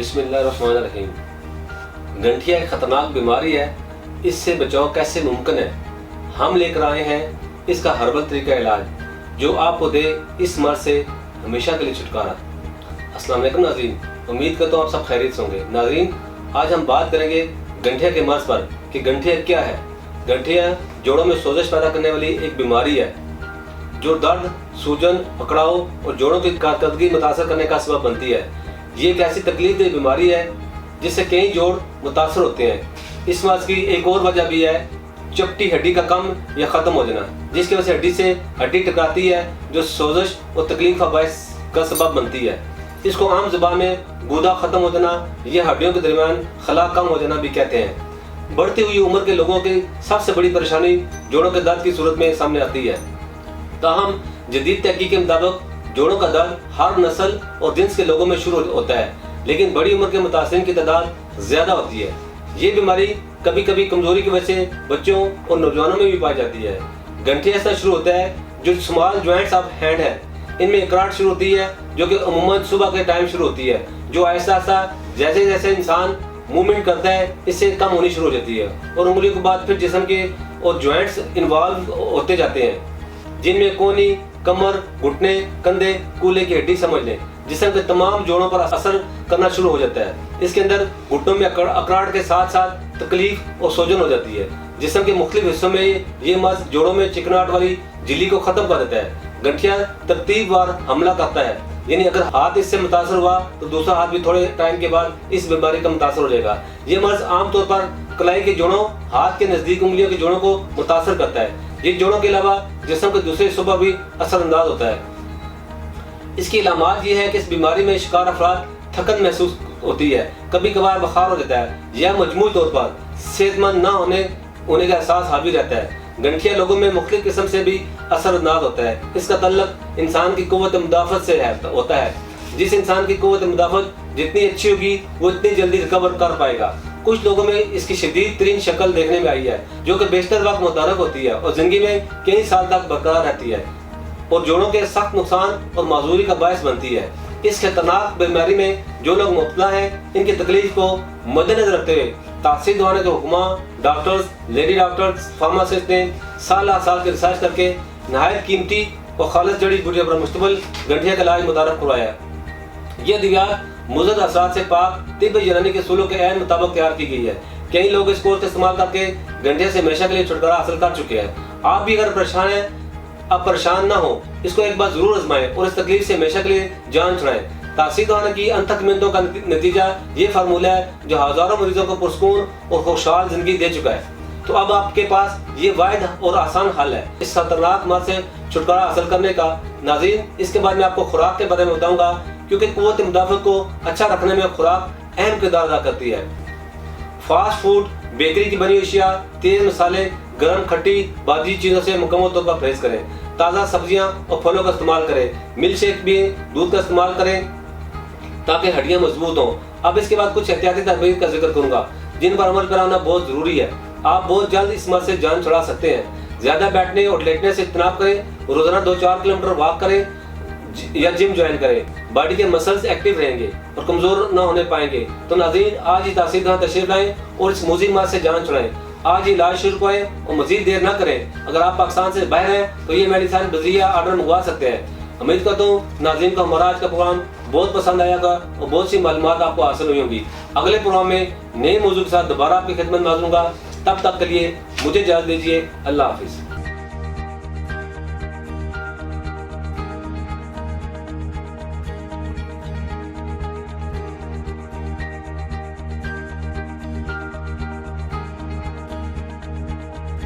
بسم اللہ الرحمن الرحیم۔ گنٹھیا ایک خطرناک بیماری ہے، اس سے بچاؤ کیسے ممکن ہے؟ ہم لے کر آئے ہیں اس کا ہربل طریقہ علاج جو آپ کو دے اس مرض سے ہمیشہ کے لیے چھٹکارا۔ السلام علیکم ناظرین، امید کرتا ہوں آپ سب خیریت سے ہوں گے۔ ناظرین، آج ہم بات کریں گے گنٹھیا کے مرض پر کہ گنٹھیا کیا ہے۔ گنٹھیا جوڑوں میں سوزش پیدا کرنے والی ایک بیماری ہے جو درد، سوجن، پکڑاؤ اور جوڑوں کی کارکردگی متاثر کرنے کا سبب بنتی ہے۔ یہ ایک ایسی تکلیف دہ بیماری ہے جس سے کئی جوڑ متاثر ہوتے ہیں۔ اس مرض کی ایک اور وجہ بھی ہے چپٹی ہڈی کا کم یا ختم ہو جانا، جس کی وجہ سے ہڈی سے ہڈی ٹکراتی ہے جو سوزش اور تکلیف کا باعث کا سبب بنتی ہے۔ اس کو عام زبان میں گودا ختم ہو جانا یا ہڈیوں کے درمیان خلا کم ہو جانا بھی کہتے ہیں۔ بڑھتی ہوئی عمر کے لوگوں کی سب سے بڑی پریشانی جوڑوں کے درد کی صورت میں سامنے آتی ہے۔ تاہم جدید تحقیق کے مطابق جوڑوں کا درد ہر نسل اور جنس کے لوگوں میں شروع ہوتا ہے، لیکن بڑی عمر کے متاثرین کی تعداد زیادہ ہوتی ہے۔ یہ بیماری کبھی کبھی کمزوری کی وجہ سے بچوں اور نوجوانوں میں بھی پائی جاتی ہے۔ گنٹھیا ایسا شروع ہوتا ہے جو اسمال جوائنٹس آف ہینڈ ہے، ان میں اکراہٹ شروع ہوتی ہے جو کہ عموماً صبح کے ٹائم شروع ہوتی ہے، جو آہستہ آہستہ جیسے جیسے انسان موومنٹ کرتا ہے اس سے کم ہونی شروع ہو جاتی ہے، اور انگلیوں کے بعد پھر جسم کے اور جوائنٹس انوالو ہوتے جاتے ہیں، جن میں کونی، کمر، گھٹنے، کندھے، کولے کی ہڈی سمجھ لیں، جسم کے تمام جوڑوں پر اثر کرنا شروع ہو جاتا ہے۔ اس کے اندر گھٹنوں میں اکراہٹ کے ساتھ ساتھ تکلیف اور سوجن ہو جاتی ہے۔ جسم کے مختلف حصوں میں یہ مرض جوڑوں میں چکناہٹ والی جھلی کو ختم کر دیتا ہے۔ گنٹھیا ترتیب وار حملہ کرتا ہے، یعنی اگر ہاتھ اس سے متاثر ہوا تو دوسرا ہاتھ بھی تھوڑے ٹائم کے بعد اس بیماری کا متاثر ہو جائے گا۔ یہ مرض عام طور پر کلائی کے جوڑوں، ہاتھ کے نزدیک انگلیوں کے جوڑوں کو متاثر کرتا ہے۔ یہ جوڑوں کے علاوہ جسم کے دوسرے حصوں پر بھی اثر انداز ہوتا ہے۔ اس کی علامات یہ ہے کہ اس بیماری میں شکار افراد تھکن محسوس ہوتی ہے، کبھی کبھار بخار ہو جاتا ہے یا مجموعی طور پر صحت مند نہ ہونے کا احساس حاوی رہتا ہے۔ گنٹھیا لوگوں میں مختلف قسم سے بھی اثر انداز ہوتا ہے۔ اس کا تعلق انسان کی قوت مدافعت سے ہوتا ہے۔ جس انسان کی قوت مدافعت جتنی اچھی ہوگی وہ اتنی جلدی ریکور کر پائے گا۔ کچھ لوگوں میں اس کی شدید ترین شکل دیکھنے میں آئی ہے جو کہ بیشتر وقت متحرک ہوتی ہے اور زندگی میں کئی سال تک برقرار رہتی ہے اور جوڑوں کے سخت نقصان اور معذوری کا باعث بنتی ہے۔ اس خطرناک بیماری میں جو لوگ مبتلا ہیں ان کی تکلیف کو مد نظر رکھتے ہوئے تاثیر دوانے کے حکماں، ڈاکٹرز، لیڈی ڈاکٹرز، فارماسسٹ نے سالہ سال کی ریسرچ کر کے نہایت قیمتی اور خالص جڑی بوٹیوں پر مشتمل گنٹھیا کا علاج متعارف کروایا ہے۔ یہ ادویات مضر اثرات سے پاک طب یونانی کے اصولوں کے عین مطابق تیار کی گئی ہے۔ کئی لوگ اس کورس کا استعمال کر کے گنٹھیا سے ہمیشہ کے لیے چھٹکارا حاصل کر چکے ہیں۔ آپ بھی اگر پریشان ہیں، اب پریشان نہ ہو، اس کو ایک بار ضرور آزمائیں اور اس تکلیف سے ہمیشہ کے لیے جان چھڑائیں۔ تاثیر دوانے کی انتھک محنتوں کا نتیجہ یہ فارمولہ ہے جو ہزاروں مریضوں کو پرسکون اور خوشحال زندگی دے چکا ہے۔ تو اب آپ کے پاس یہ واحد اور آسان حل ہے اس خطرناک مرض سے چھٹکارا حاصل کرنے کا۔ ناظرین، اس کے بعد میں آپ کو خوراک کے بارے میں بتاؤں گا کیونکہ قوت مدافعت کو اچھا رکھنے میں خوراک اہم کردار ادا کرتی ہے۔ فاسٹ فوڈ، بیکری کی بنی اشیاء، تیز مسالے، گرم کھٹی بادی چیزوں سے مکمل طور پر پرہیز کریں۔ تازہ سبزیاں اور پھلوں کا استعمال کریں۔ ملک شیک بھی دودھ کا استعمال کریں تاکہ ہڈیاں مضبوط ہوں۔ اب اس کے بعد کچھ احتیاطی تدابیر کا ذکر کروں گا جن پر عمل پیرا ہونا بہت ضروری ہے۔ آپ بہت جلد اس مرض سے جان چھڑا سکتے ہیں۔ زیادہ بیٹھنے اور لیٹنے سے اجتناب کریں۔ روزانہ 2-4 کلومیٹر واک کریں یا جم جوائن کریں۔ باڈی کے مسلز ایکٹیو رہیں گے اور کمزور نہ ہونے پائیں گے۔ تو ناظرین، آج ہی تاثیر دہاں تشریف لائیں اور اس موذی مرض سے جان چھڑائیں۔ آج ہی علاج شروع کریں اور مزید دیر نہ کریں۔ اگر آپ پاکستان سے باہر ہیں تو یہ میڈیسن بذریعہ آرڈر منگوا سکتے ہیں۔ امید کرتا ہوں ناظرین کو ہمارا آج کا پروگرام بہت پسند آیا گا اور بہت سی معلومات آپ کو حاصل ہوئی ہوں گی۔ اگلے پروگرام میں نئے موضوع کے ساتھ دوبارہ آپ کی خدمت میں حاضر ہوں گا۔ تب تک کے لیے مجھے اجازت دیجیے۔ اللہ حافظ۔